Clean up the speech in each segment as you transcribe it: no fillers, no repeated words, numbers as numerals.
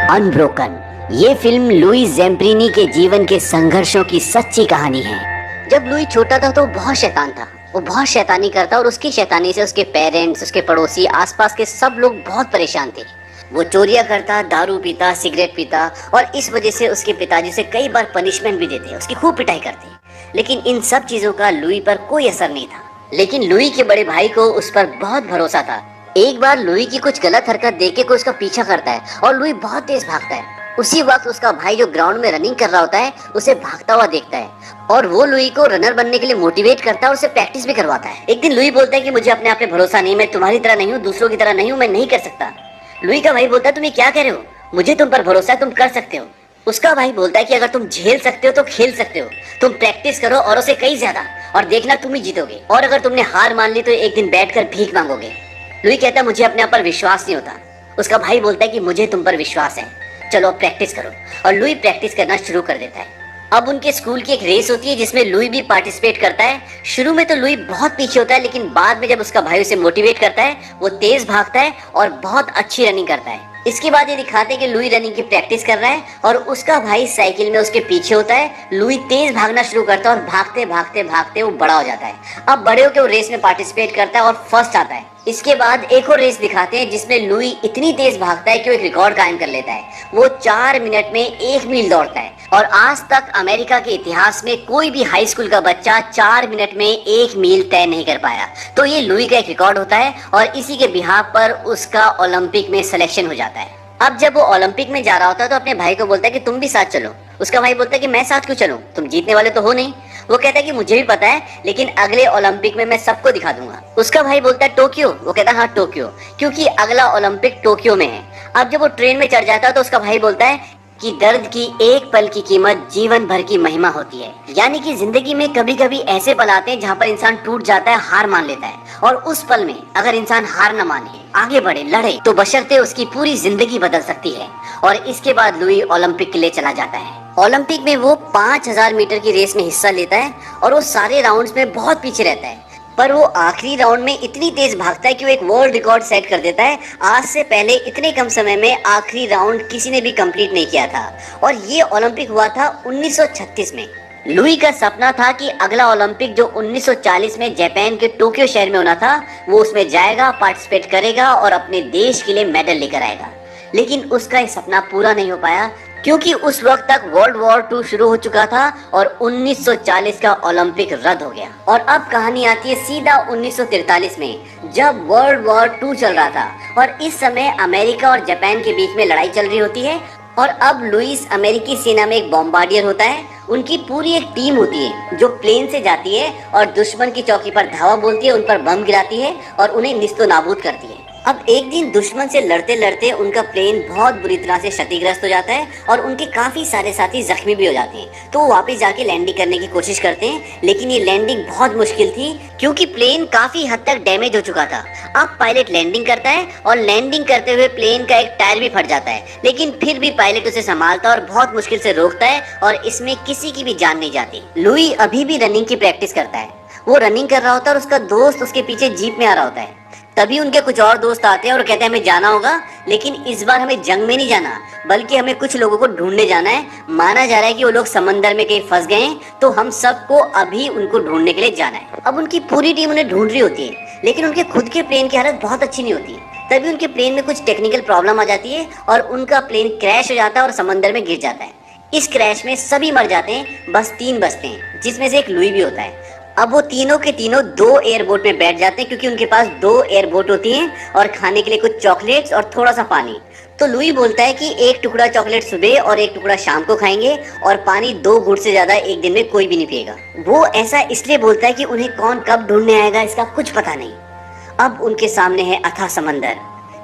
Unbroken. ये film Louis ज़ैम्पेरिनी के जीवन के संघर्षों की सच्ची कहानी है। जब लुई छोटा था तो वो बहुत शैतान था। वो बहुत शैतानी करता और उसकी शैतानी से उसके पेरेंट्स, उसके पड़ोसी, आसपास के सब लोग बहुत परेशान थे। वो चोरियां करता, दारू पीता, सिगरेट पीता और इस वजह से उसके पिताजी से कई बार पनिशमेंट भी देते, उसकी खूब पिटाई करते। लेकिन इन सब चीजों का लुई पर कोई असर नहीं था। लेकिन लुई के बड़े भाई को उस पर बहुत भरोसा था। एक बार लुई की कुछ गलत हरकत देख के कोई उसका पीछा करता है और लुई बहुत तेज भागता है। उसी वक्त उसका भाई जो ग्राउंड में रनिंग कर रहा होता है उसे भागता हुआ देखता है और वो लुई को रनर बनने के लिए मोटिवेट करता है और उसे प्रैक्टिस भी करवाता है। एक दिन लुई बोलता है कि मुझे अपने आप पे भरोसा नहीं, मैं तुम्हारी तरह नहीं हूँ, दूसरों की तरह नहीं हूँ, मैं नहीं कर सकता। लुई का भाई बोलता है तुम ये क्या कह रहे हो, मुझे तुम पर भरोसा है, तुम कर सकते हो। उसका भाई बोलता है कि अगर तुम झेल सकते हो तो खेल सकते हो, तुम प्रैक्टिस करो और उसे कई ज्यादा, और देखना तुम ही जीतोगे, और अगर तुमने हार मान ली तो एक दिन बैठकर भीख मांगोगे। लुई कहता है मुझे अपने आप पर विश्वास नहीं होता। उसका भाई बोलता है कि मुझे तुम पर विश्वास है, चलो प्रैक्टिस करो। और लुई प्रैक्टिस करना शुरू कर देता है। अब उनके स्कूल की एक रेस होती है जिसमें लुई भी पार्टिसिपेट करता है। शुरू में तो लुई बहुत पीछे होता है, लेकिन बाद में जब उसका भाई उसे मोटिवेट करता है वो तेज भागता है और बहुत अच्छी रनिंग करता है। इसके बाद ये दिखाते हैं कि लुई रनिंग की प्रैक्टिस कर रहा है और उसका भाई साइकिल में उसके पीछे होता है। लुई तेज भागना शुरू करता है और भागते भागते भागते वो बड़ा हो जाता है। अब बड़े होकर वो रेस में पार्टिसिपेट करता है और फर्स्ट आता है। इसके बाद एक और रेस दिखाते हैं जिसमें लुई इतनी तेज भागता है कि वो एक रिकॉर्ड कायम कर लेता है। वो 4 मिनट में 1 मील दौड़ता है और आज तक अमेरिका के इतिहास में कोई भी हाई स्कूल का बच्चा 4 मिनट में 1 मील तय नहीं कर पाया। तो ये लुई का एक रिकॉर्ड होता है और इसी के बिहाफ पर उसका ओलंपिक में सिलेक्शन हो जाता है। अब जब वो ओलंपिक में जा रहा होता है तो अपने भाई को बोलता है कि तुम भी साथ चलो। उसका भाई बोलता है कि मैं साथ क्यों चलूं, तुम जीतने वाले तो हो नहीं। वो कहता है कि मुझे भी पता है, लेकिन अगले ओलंपिक में मैं सबको दिखा दूंगा। उसका भाई बोलता है टोक्यो। वो कहता है हाँ टोक्यो, क्योंकि अगला ओलंपिक टोक्यो में है। अब जब वो ट्रेन में चढ़ जाता है तो उसका भाई बोलता है कि दर्द की एक पल की कीमत जीवन भर की महिमा होती है। यानी कि जिंदगी में कभी कभी ऐसे पल आते हैं जहाँ पर इंसान टूट जाता है, हार मान लेता है, और उस पल में अगर इंसान हार न माने, आगे बढ़े, लड़े, तो बशर्ते उसकी पूरी जिंदगी बदल सकती है। और इसके बाद लुई ओलंपिक के लिए चला जाता है। ओलंपिक में वो 5000 मीटर की रेस में हिस्सा लेता है और वो सारे राउंड्स में बहुत पीछे रहता है, पर वो आखिरी राउंड में इतनी तेज भागता है कि वो एक वर्ल्ड रिकॉर्ड सेट कर देता है। आज से पहले इतने कम समय में आखिरी राउंड किसी ने भी कंप्लीट नहीं किया था, और ये ओलंपिक हुआ था 1936 में। लुई का सपना था कि अगला ओलंपिक जो 1940 में जापान के टोक्यो शहर में होना था, वो उसमें जाएगा, पार्टिसिपेट करेगा और अपने देश के लिए मेडल लेकर आएगा। लेकिन उसका ये सपना पूरा नहीं हो पाया, क्योंकि उस वक्त तक वर्ल्ड वॉर 2 शुरू हो चुका था और 1940 का ओलंपिक रद्द हो गया। और अब कहानी आती है सीधा 1943 में, जब वर्ल्ड वॉर 2 चल रहा था और इस समय अमेरिका और जापान के बीच में लड़ाई चल रही होती है। और अब लुइस अमेरिकी सेना में एक बॉम्बार्डियर होता है। उनकी पूरी एक टीम होती है जो प्लेन से जाती है और दुश्मन की चौकी पर धावा बोलती है, उन पर बम गिराती है और उन्हें निस्तो नाबूद करती है। अब एक दिन दुश्मन से लड़ते लड़ते उनका प्लेन बहुत बुरी तरह से क्षतिग्रस्त हो जाता है और उनके काफी सारे साथी जख्मी भी हो जाते हैं। तो वो वापस जाके लैंडिंग करने की कोशिश करते हैं, लेकिन ये लैंडिंग बहुत मुश्किल थी क्योंकि प्लेन काफी हद तक डैमेज हो चुका था। अब पायलट लैंडिंग करता है और लैंडिंग करते हुए प्लेन का एक टायर भी फट जाता है, लेकिन फिर भी पायलट उसे संभालता और बहुत मुश्किल से रोकता है और इसमें किसी की भी जान नहीं जाती। लुई अभी भी रनिंग की प्रैक्टिस करता है। वो रनिंग कर रहा होता है और उसका दोस्त उसके पीछे जीप में आ रहा होता है। तभी उनके कुछ और दोस्त आते हैं और कहते हैं हमें जाना होगा, लेकिन इस बार हमें जंग में नहीं जाना, बल्कि हमें कुछ लोगों को ढूंढने जाना है। माना जा रहा है कि वो लोग समंदर में कहीं फंस गए हैं, तो हम सबको अभी उनको ढूंढने के लिए जाना है। अब उनकी पूरी टीम उन्हें ढूंढ रही होती है, लेकिन उनके खुद के प्लेन की हालत बहुत अच्छी नहीं होती। तभी उनके प्लेन में कुछ टेक्निकल प्रॉब्लम आ जाती है और उनका प्लेन क्रैश हो जाता है और समंदर में गिर जाता है। इस क्रैश में सभी मर जाते हैं, बस 3 बचते हैं, जिसमें से एक लुई भी होता है। अब वो तीनों के तीनों 2 एयरबोट में बैठ जाते हैं, क्योंकि उनके पास 2 एयरबोट होती हैं और खाने के लिए कुछ चॉकलेट्स और थोड़ा सा पानी। तो लुई बोलता है कि एक टुकड़ा चॉकलेट सुबह और एक टुकड़ा शाम को खाएंगे और पानी 2 घूंट से ज्यादा एक दिन में कोई भी नहीं पिएगा। वो ऐसा इसलिए बोलता है कि उन्हें कौन कब ढूंढने आएगा इसका कुछ पता नहीं। अब उनके सामने है अथाह समंदर,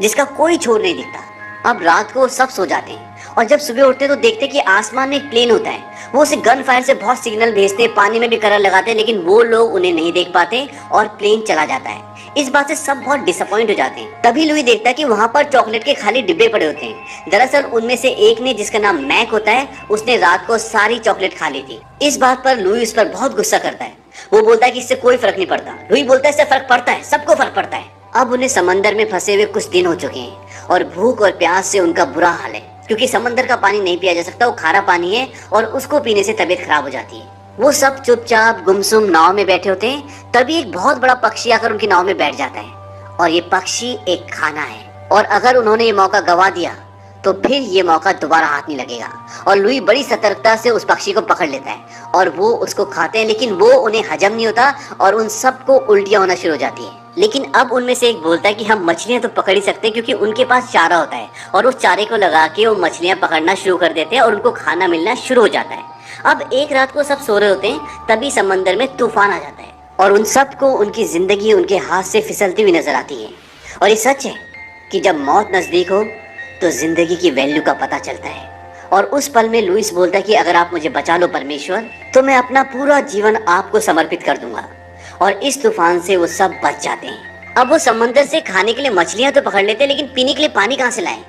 जिसका कोई छोर नहीं दिखता। अब रात को सब सो जाते हैं और जब सुबह उठते तो देखते कि आसमान में एक प्लेन होता है। वो उसे गन फायर से बहुत सिग्नल भेजते हैं, पानी में भी करंट लगाते हैं, लेकिन वो लोग उन्हें नहीं देख पाते और प्लेन चला जाता है। इस बात से सब बहुत डिसअपॉइंट हो जाते हैं। तभी लुई देखता है कि वहाँ पर चॉकलेट के खाली डिब्बे पड़े होते हैं। दरअसल उनमें से एक ने, जिसका नाम मैक होता है, उसने रात को सारी चॉकलेट खा ली थी। इस बात पर लुई उस पर बहुत गुस्सा करता है। वो बोलता है कि इससे कोई फर्क नहीं पड़ता। लुई बोलता है इससे फर्क पड़ता है, सबको फर्क पड़ता है। अब उन्हें समंदर में फंसे हुए कुछ दिन हो चुके हैं और भूख और प्यास से उनका बुरा हाल है। क्योंकि समंदर का पानी नहीं पिया जा सकता, वो खारा पानी है और उसको पीने से तबीयत खराब हो जाती है। वो सब चुपचाप गुमसुम नाव में बैठे होते हैं, तभी एक बहुत बड़ा पक्षी आकर उनकी नाव में बैठ जाता है और ये पक्षी एक खाना है और अगर उन्होंने ये मौका गवा दिया तो फिर ये मौका दोबारा हाथ नहीं लगेगा। और लुई बड़ी सतर्कता से उस पक्षी को पकड़ लेता है और वो उसको खाते हैं, लेकिन वो उन्हें हजम नहीं होता और उन सबको उल्टियां होना शुरू हो जाती है। लेकिन अब उनमें से एक बोलता है कि हम मछलियां तो पकड़ ही सकते हैं, क्योंकि उनके पास चारा होता है और उस चारे को लगा के वो मछलियां पकड़ना शुरू कर देते हैं और उनको खाना मिलना शुरू हो जाता है। अब एक रात को सब सो रहे होते हैं, तभी समंदर में तूफान आ जाता है और उन सबको उनकी जिंदगी उनके हाथ से फिसलती हुई नजर आती है। और ये सच है कि जब मौत नजदीक हो तो जिंदगी की वैल्यू का पता चलता है। और उस पल में लुइस बोलता है कि अगर आप मुझे बचा लो परमेश्वर, तो मैं अपना पूरा जीवन आपको समर्पित कर दूंगा। और इस तूफान से वो सब बच जाते हैं। अब वो समंदर से खाने के लिए मछलियां तो पकड़ लेते हैं, लेकिन पीने के लिए पानी कहाँ से लाएं?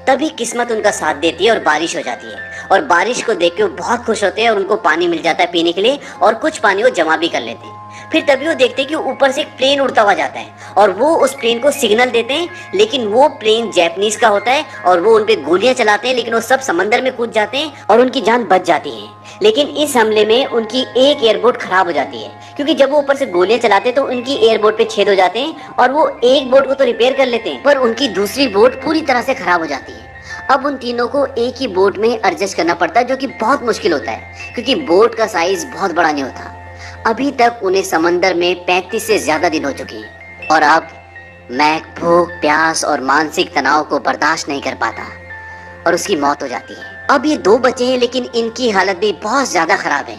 तभी किस्मत उनका साथ देती है और बारिश हो जाती है और बारिश को देख के वो बहुत खुश होते हैं और उनको पानी मिल जाता है पीने के लिए और कुछ पानी वो जमा भी कर लेते हैं। फिर तभी वो देखते हैं कि ऊपर से एक प्लेन उड़ता हुआ जाता है और वो उस प्लेन को सिग्नल देते हैं, लेकिन वो प्लेन जैपनीज का होता है और वो उनपे गोलियां चलाते हैं, लेकिन वो सब समंदर में कूद जाते हैं और उनकी जान बच जाती है। लेकिन इस हमले में उनकी एक एयरबोट खराब हो जाती है, क्योंकि जब वो ऊपर से गोलियां चलाते हैं तो उनकी एयरबोट पे छेद हो जाते हैं और वो एक बोट को तो रिपेयर कर लेते हैं, पर उनकी दूसरी बोट पूरी तरह से खराब हो जाती है। अब उन तीनों को एक ही बोट में एडजस्ट करना पड़ता है, जो कि बहुत मुश्किल होता है, क्योंकि बोट का साइज बहुत बड़ा नहीं होता। अभी तक उन्हें समंदर में 35 से ज्यादा दिन हो चुके हैं और अब मैक भूख, प्यास और मानसिक तनाव को बर्दाश्त नहीं कर पाता और उसकी मौत हो जाती है। अब ये 2 बचे हैं, लेकिन इनकी हालत भी बहुत ज्यादा खराब है।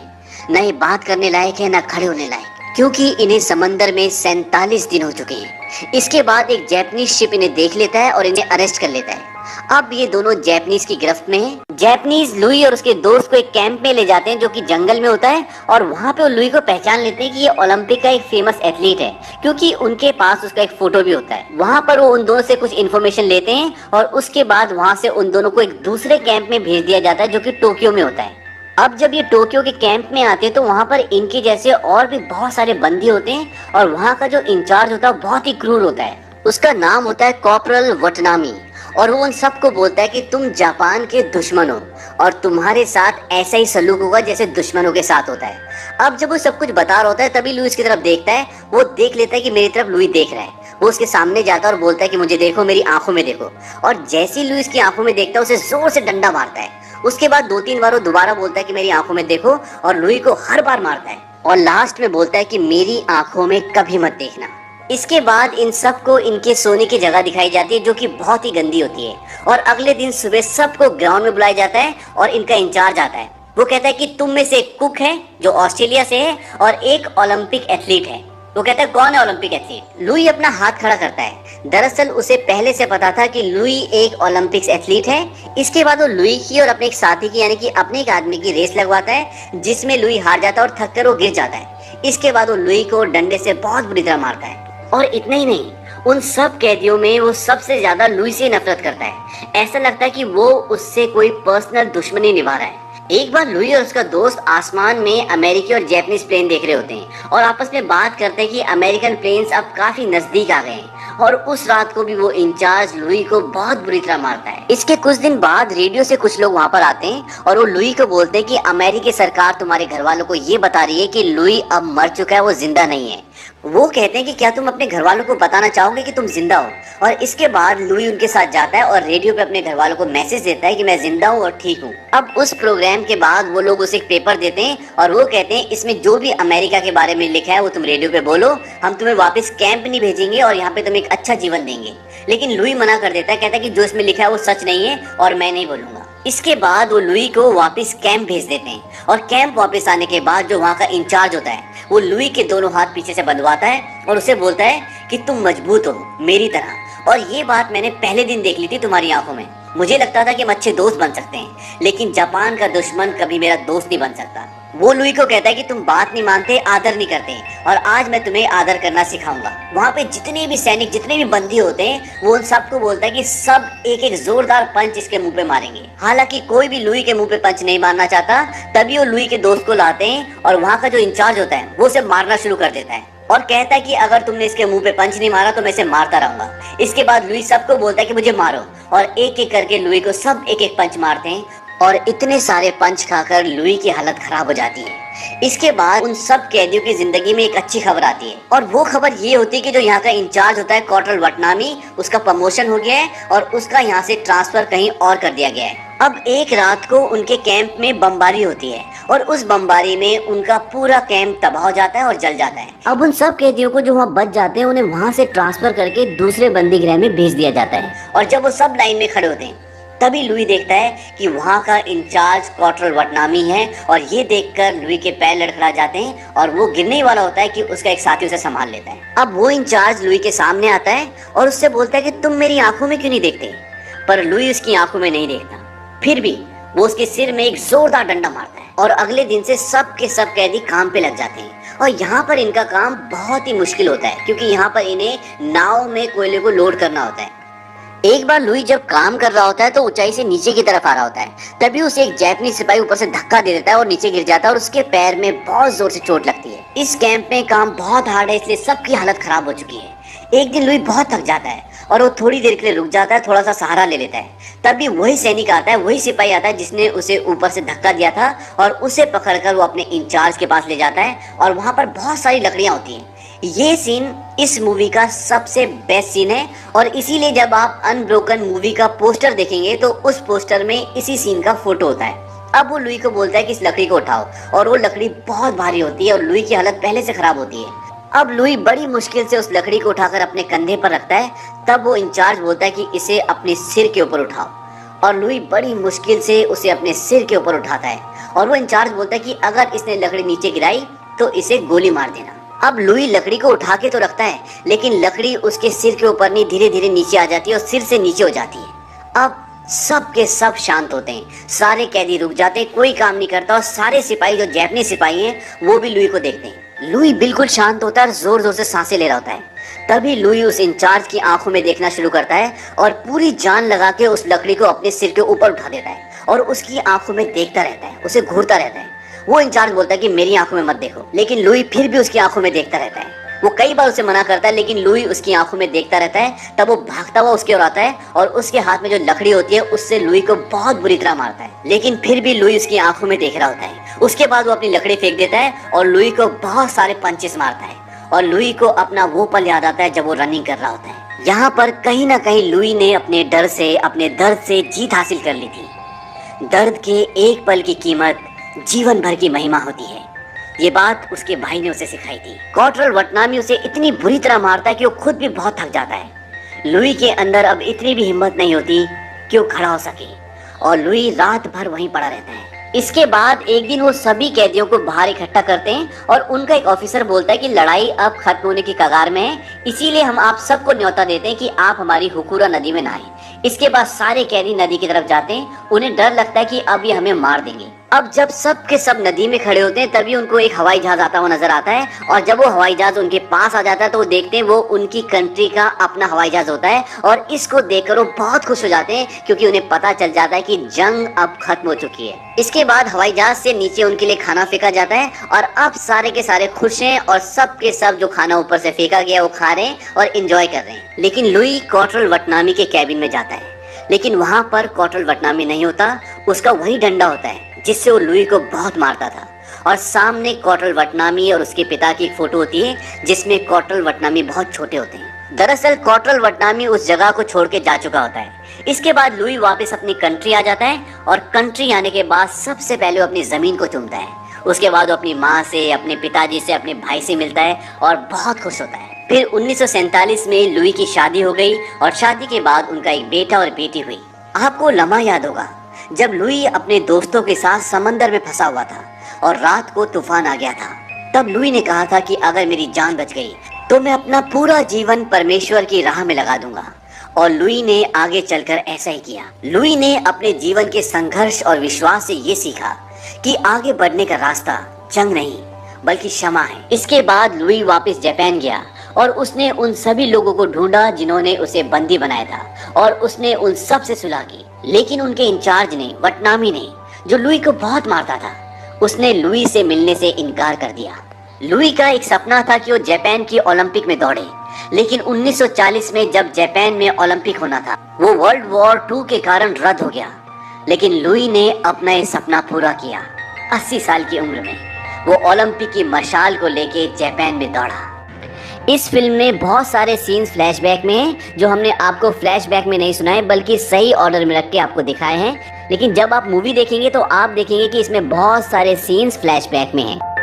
न ये बात करने लायक है, न खड़े होने लायक, क्योंकि इन्हें समंदर में 47 दिन हो चुके हैं। इसके बाद एक जापानीज शिप इन्हें देख लेता है और इन्हें अरेस्ट कर लेता है। अब ये दोनों जापानीज की गिरफ्त में हैं। जापानीज लुई और उसके दोस्त को एक कैंप में ले जाते हैं जो कि जंगल में होता है और वहाँ पे वो लुई को पहचान लेते हैं कि ये ओलंपिक का एक फेमस एथलीट है, क्योंकि उनके पास उसका एक फोटो भी होता है। वहाँ पर वो उन दोनों से कुछ इन्फॉर्मेशन लेते हैं और उसके बाद वहाँ से उन दोनों को एक दूसरे कैंप में भेज दिया जाता है जो कि टोक्यो में होता है। अब जब ये टोक्यो के कैंप में आते हैं तो वहाँ पर इनके जैसे और भी बहुत सारे बंदी होते हैं और वहाँ का जो इंचार्ज होता है बहुत ही क्रूर होता है। उसका नाम होता है कॉर्पोरल वटनामी और वो उन सबको बोलता है कि तुम जापान के दुश्मन हो और तुम्हारे साथ ऐसा ही सलूक होगा जैसे दुश्मनों के साथ होता है। अब जब वो सब कुछ बता रहा होता है तभी लुइस की तरफ देखता है। वो देख लेता है कि मेरी तरफ लुई देख रहा है। वो उसके सामने जाता है और बोलता है कि मुझे देखो, मेरी आंखों में देखो। और जैसे ही लुइस की आंखों में देखता है उसे जोर से डंडा मारता है। उसके बाद 2-3 बार वो दोबारा बोलता है कि मेरी आंखों में देखो और लुई को हर बार मारता है और लास्ट में बोलता है कि मेरी आंखों में कभी मत देखना। इसके बाद इन सबको इनके सोने की जगह दिखाई जाती है जो कि बहुत ही गंदी होती है और अगले दिन सुबह सबको ग्राउंड में बुलाया जाता है और इनका इंचार्ज आता है। वो कहता है कि तुम में से एक कुक है जो ऑस्ट्रेलिया से है और एक ओलंपिक एथलीट है। वो कहता है कौन है ओलंपिक एथलीट? लुई अपना हाथ खड़ा करता है। दरअसल उसे पहले से पता था कि लुई एक ओलंपिक्स एथलीट है। इसके बाद वो लुई की और अपने एक साथी की यानी कि अपने एक आदमी की रेस लगवाता है, जिसमें लुई हार जाता है और थक कर वो गिर जाता है। इसके बाद वो लुई को डंडे से बहुत बुरी तरह मारता है और इतना ही नहीं, उन सब कैदियों में वो सबसे ज्यादा लुई से नफरत करता है। ऐसा लगता है कि वो उससे कोई पर्सनल दुश्मनी निभा रहा है। एक बार लुई और उसका दोस्त आसमान में अमेरिकी और जापानीज प्लेन देख रहे होते हैं और आपस में बात करते हैं कि अमेरिकन प्लेन्स अब काफी नजदीक आ गए हैं और उस रात को भी वो इंचार्ज लुई को बहुत बुरी तरह मारता है। इसके कुछ दिन बाद रेडियो से कुछ लोग वहाँ पर आते हैं और वो लुई को बोलते हैं कि अमेरिकी सरकार तुम्हारे घर वालों को ये बता रही है कि लुई अब मर चुका है, वो जिंदा नहीं है। वो कहते हैं कि क्या तुम अपने घर वालों को बताना चाहोगे कि तुम जिंदा हो? और इसके बाद लुई उनके साथ जाता है और रेडियो पे अपने घर वालों को मैसेज देता है कि मैं जिंदा हूँ और ठीक हूँ। अब उस प्रोग्राम के बाद वो लोग उसे एक पेपर देते हैं और वो कहते हैं इसमें जो भी अमेरिका के बारे में लिखा है वो तुम रेडियो पे बोलो, हम तुम्हें वापस कैंप नहीं भेजेंगे और यहाँ पे तुम्हें एक अच्छा जीवन देंगे। लेकिन लुई मना कर देता है, कहता है कि जो इसमें लिखा है वो सच नहीं है और मैं नहीं बोलूंगा। इसके बाद वो लुई को वापस कैंप भेज देते हैं और कैंप वापस आने के बाद जो वहाँ का इंचार्ज होता है वो लुई के दोनों हाथ पीछे से बंधवाता है और उसे बोलता है कि तुम मजबूत हो मेरी तरह। और ये बात मैंने पहले दिन देख ली थी तुम्हारी आंखों में। मुझे लगता था कि हम अच्छे दोस्त बन सकते हैं, लेकिन जापान का दुश्मन कभी मेरा दोस्त नहीं बन सकता। वो लुई को कहता है कि तुम बात नहीं मानते, आदर नहीं करते और आज मैं तुम्हें आदर करना सिखाऊंगा। वहाँ पे जितने भी सैनिक, जितने भी बंदी होते हैं वो उन सबको बोलता है कि सब एक एक जोरदार पंच इसके मुंह पे मारेंगे। हालांकि कोई भी लुई के मुंह पे पंच नहीं मारना चाहता। तभी वो लुई के दोस्त को लाते हैं और वहाँ का जो इंचार्ज होता है वो उसे मारना शुरू कर देता है। और कहता है कि अगर तुमने इसके मुंह पे पंच नहीं मारा तो मैं इसे मारता रहूंगा। इसके बाद लुई सबको बोलता है कि मुझे मारो, और एक एक करके लुई को सब एक एक पंच मारते हैं, और इतने सारे पंच खाकर लुई की हालत खराब हो जाती है। इसके बाद उन सब कैदियों की जिंदगी में एक अच्छी खबर आती है, और वो खबर ये होती है कि जो यहाँ का इंचार्ज होता है कॉर्टल वटनामी, उसका प्रमोशन हो गया है और उसका यहाँ से ट्रांसफर कहीं और कर दिया गया है। अब एक रात को उनके कैंप में बमबारी होती है, और उस बमबारी में उनका पूरा कैंप तबाह हो जाता है और जल जाता है। अब उन सब कैदियों को जो वहाँ बच जाते हैं उन्हें वहाँ से ट्रांसफर करके दूसरे बंदी गृह में भेज दिया जाता है। और जब वो सब लाइन में खड़े होते हैं तभी लुई देखता है कि वहाँ का इंचार्ज कॉर्टल वटनामी है, और ये देखकर लुई के पैर लड़खड़ा जाते हैं और वो गिरने ही वाला होता है कि उसका एक साथी उसे संभाल लेता है। अब वो इंचार्ज लुई के सामने आता है और उससे बोलता है कि तुम मेरी आंखों में क्यों नहीं देखते, पर लुई उसकी आंखों में नहीं देखता। फिर भी वो उसके सिर में एक जोरदार डंडा मारता है, और अगले दिन से सब के सब कैदी काम पे लग जाते हैं। और यहाँ पर इनका काम बहुत ही मुश्किल होता है, क्योंकि यहाँ पर इन्हें नाव में कोयले को लोड करना होता है। एक बार लुई जब काम कर रहा होता है तो ऊंचाई से नीचे की तरफ आ रहा होता है, तभी उसे एक जापानी सिपाही ऊपर से धक्का दे देता है और नीचे गिर जाता है, और उसके पैर में बहुत जोर से चोट लगती है। इस कैंप में काम बहुत हार्ड है, इसलिए सबकी हालत खराब हो चुकी है। एक दिन लुई बहुत थक जाता है और वो थोड़ी देर के लिए रुक जाता है, थोड़ा सा सहारा ले लेता है। तभी वही सैनिक आता है, वही सिपाही आता है जिसने उसे ऊपर से धक्का दिया था, और उसे पकड़कर वो अपने इंचार्ज के पास ले जाता है, और वहाँ पर बहुत सारी लकड़ियाँ होती हैं। ये सीन इस मूवी का सबसे बेस्ट सीन है, और इसीलिए जब आप अनब्रोकन मूवी का पोस्टर देखेंगे तो उस पोस्टर में इसी सीन का फोटो होता है। अब वो लुई को बोलता है कि इस लकड़ी को उठाओ, और वो लकड़ी बहुत भारी होती है और लुई की हालत पहले से खराब होती है। अब लुई बड़ी मुश्किल से उस लकड़ी को उठाकर अपने कंधे पर रखता है। तब वो इंचार्ज बोलता है कि इसे अपने सिर के ऊपर उठाओ, और लुई बड़ी मुश्किल से उसे अपने सिर के ऊपर उठाता है, और वो इंचार्ज बोलता है कि अगर इसने लकड़ी नीचे गिराई तो इसे गोली मार देना। अब लुई लकड़ी को उठा के तो रखता है, लेकिन लकड़ी उसके सिर के ऊपर नहीं, धीरे धीरे नीचे आ जाती है और सिर से नीचे हो जाती है। अब सब के सब शांत होते हैं, सारे कैदी रुक जाते हैं, कोई काम नहीं करता, और सारे सिपाही जो जापानी सिपाही हैं वो भी लुई को देखते हैं। लुई बिल्कुल शांत होता है और जोर जोर से सांसें ले रहा होता है। तभी लुई उस इंचार्ज की आंखों में देखना शुरू करता है, और पूरी जान लगा के उस लकड़ी को अपने सिर के ऊपर उठा देता है, और उसकी आंखों में देखता रहता है, उसे घूरता रहता है। वो इंचार्ज बोलता है कि मेरी आंखों में मत देखो, लेकिन लुई फिर भी उसकी आंखों में देखता रहता है। वो कई बार उसे मना करता है, लेकिन लुई उसकी आंखों में देखता रहता है। तब वो भागता हुआ उसकी ओर आता है, और उसके हाथ में जो लकड़ी होती है उससे लुई को बहुत बुरी तरह मारता है, लेकिन फिर भी लुई उसकी आंखों में देख रहा होता है। उसके बाद वो अपनी लकड़ी फेंक देता है और लुई को बहुत सारे पंचेस मारता है, और लुई को अपना वो पल याद आता है जब वो रनिंग कर रहा होता है। यहाँ पर कहीं ना कहीं लुई ने अपने डर से, अपने दर्द से जीत हासिल कर ली थी। दर्द के एक पल की कीमत जीवन भर की महिमा होती है। ये बात उसके भाई ने उसे सिखाई थी। कॉर्टल वटनामी उसे इतनी बुरी तरह मारता है कि वो खुद भी बहुत थक जाता है। लुई के अंदर अब इतनी भी हिम्मत नहीं होती कि वो खड़ा हो सके, और लुई रात भर वहीं पड़ा रहता है। इसके बाद एक दिन वो सभी कैदियों को बाहर इकट्ठा करते हैं, और उनका एक ऑफिसर बोलता है कि लड़ाई अब खत्म होने की कगार में है, इसीलिए हम आप सबको न्योता देते हैं कि आप हमारी हुकूरा नदी में नहाएं। इसके बाद सारे कैदी नदी की तरफ जाते हैं। उन्हें डर लगता है कि अब ये हमें मार देंगे। अब जब सब के सब नदी में खड़े होते हैं तभी उनको एक हवाई जहाज आता हुआ नजर आता है, और जब वो हवाई जहाज उनके पास आ जाता है तो वो देखते हैं वो उनकी कंट्री का अपना हवाई जहाज होता है, और इसको देखकर वो बहुत खुश हो जाते हैं, क्योंकि उन्हें पता चल जाता है कि जंग अब खत्म हो चुकी है। इसके बाद हवाई जहाज से नीचे उनके लिए खाना फेंका जाता है, और अब सारे के सारे खुश हैं, और सब के सब जो खाना ऊपर से फेंका गया वो खा रहे हैं और एंजॉय कर रहे हैं। लेकिन लुई कॉर्टल वटनामी के कैबिन में जाता है, लेकिन वहाँ पर कॉर्टल वटनामी नहीं होता, उसका वही डंडा होता है जिससे वो लुई को बहुत मारता था। और सामने कॉर्टल वटनामी और उसके पिता की एक फोटो होती है जिसमें कॉर्टल वटनामी बहुत छोटे होते हैं। दरअसल कॉर्टल वटनामी उस जगह को छोड़ के जा चुका होता है। इसके बाद लुई वापस अपनी कंट्री आ जाता है, और कंट्री आने के बाद सबसे पहले वो अपनी जमीन को चूमता है। उसके बाद वो अपनी माँ से, अपने पिताजी से, अपने भाई से मिलता है और बहुत खुश होता है। फिर 1947 में लुई की शादी हो गई, और शादी के बाद उनका एक बेटा और बेटी हुई। आपको लम्हा याद होगा जब लुई अपने दोस्तों के साथ समंदर में फंसा हुआ था और रात को तूफान आ गया था। तब लुई ने कहा था कि अगर मेरी जान बच गई तो मैं अपना पूरा जीवन परमेश्वर की राह में लगा दूंगा, और लुई ने आगे चलकर ऐसा ही किया। लुई ने अपने जीवन के संघर्ष और विश्वास से ये सीखा कि आगे बढ़ने का रास्ता जंग नहीं बल्कि क्षमा है। इसके बाद लुई वापस जापान गया, और उसने उन सभी लोगों को ढूंढा जिन्होंने उसे बंदी बनाया था, और उसने उन सब से सुलह की। लेकिन उनके इंचार्ज ने, वटनामी ने, जो लुई को बहुत मारता था, उसने लुई से मिलने से इनकार कर दिया। लुई का एक सपना था कि वो जापान की ओलंपिक में दौड़े, लेकिन 1940 में जब जापान में ओलंपिक होना था वो वर्ल्ड वॉर 2 के कारण रद्द हो गया। लेकिन लुई ने अपना ये सपना पूरा किया। 80 साल की उम्र में वो ओलंपिक की मशाल को लेके जापान में दौड़ा। इस फिल्म में बहुत सारे सीन्स फ्लैशबैक में हैं, जो हमने आपको फ्लैशबैक में नहीं सुनाए बल्कि सही ऑर्डर में रख के आपको दिखाए हैं। लेकिन जब आप मूवी देखेंगे तो आप देखेंगे कि इसमें बहुत सारे सीन्स फ्लैशबैक में हैं।